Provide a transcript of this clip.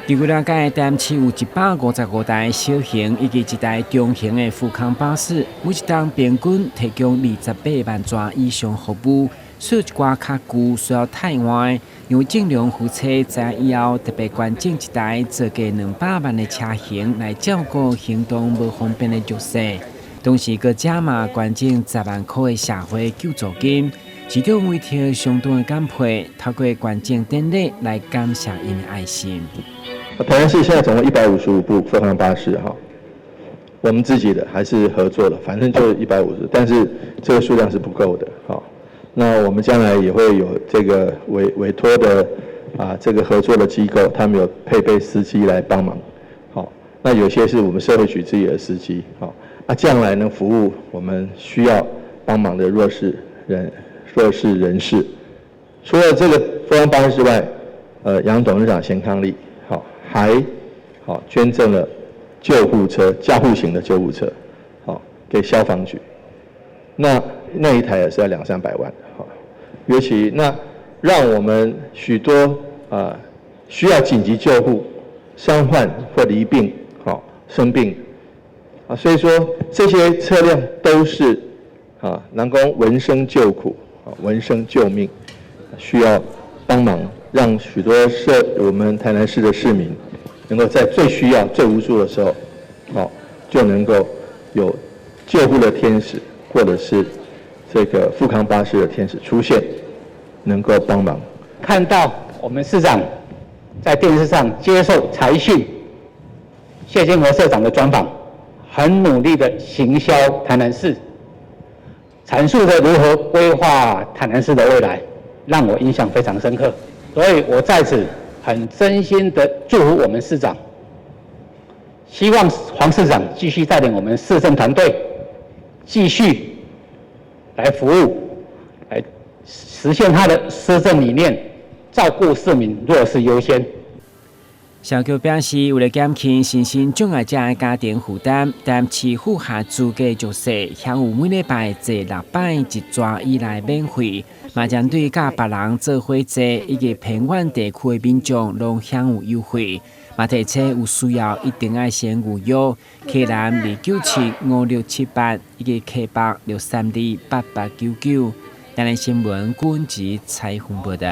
据了解，站市有155台小型以及1台中型的富康巴士，每一档平均提供28万转以上服务。所以一寡较旧需要汰换，因为正量付车在以后特别关键一台做价200万的车型来照顾行动无方便的弱势，同时佮加码关键10万块的社会救助金。市长为贴相当的感佩，透过关键典礼来感谢因的爱心。台南市现在总共155部富康巴士哈，我们自己的还是合作的，反正就是150，但是这个数量是不够的哈。那我们将来也会有这个委托的这个合作的机构，他们有配备司机来帮忙，好，那有些是我们社会局自己的司机，好，那将来能服务我们需要帮忙的弱势人士。除了这个富康巴士之外，杨董事长钱康利，好，还捐赠了救护车，加护型的救护车，好，给消防局。那一台也是要200-300万，好，尤其那让我们许多需要紧急救护、伤患或罹病、生病所以说这些车辆都是能够闻声救苦、闻声救命，需要帮忙，让许多我们台南市的市民能够在最需要、最无助的时候，就能够有救护的天使，或者是这个富康巴士的天使出现，能够帮忙。看到我们市长在电视上接受财讯谢金河社长的专访，很努力的行销台南市，阐述着如何规划台南市的未来，让我印象非常深刻。所以我在此很真心的祝福我们市长，希望黄市长继续带领我们市政团队，继续来服务，来实现他的施政理念，照顾市民弱势优先。小局表示，为了减轻身心障碍者的家庭负担，但市府下资格弱势，享有每礼拜坐600一抓以来免费，嘛将对甲别人做伙坐以及偏远地区的民众拢享有优惠。嘛提醒有需要一定要先预约，客南2975678以及客北6328899。台南新闻军及采访报道。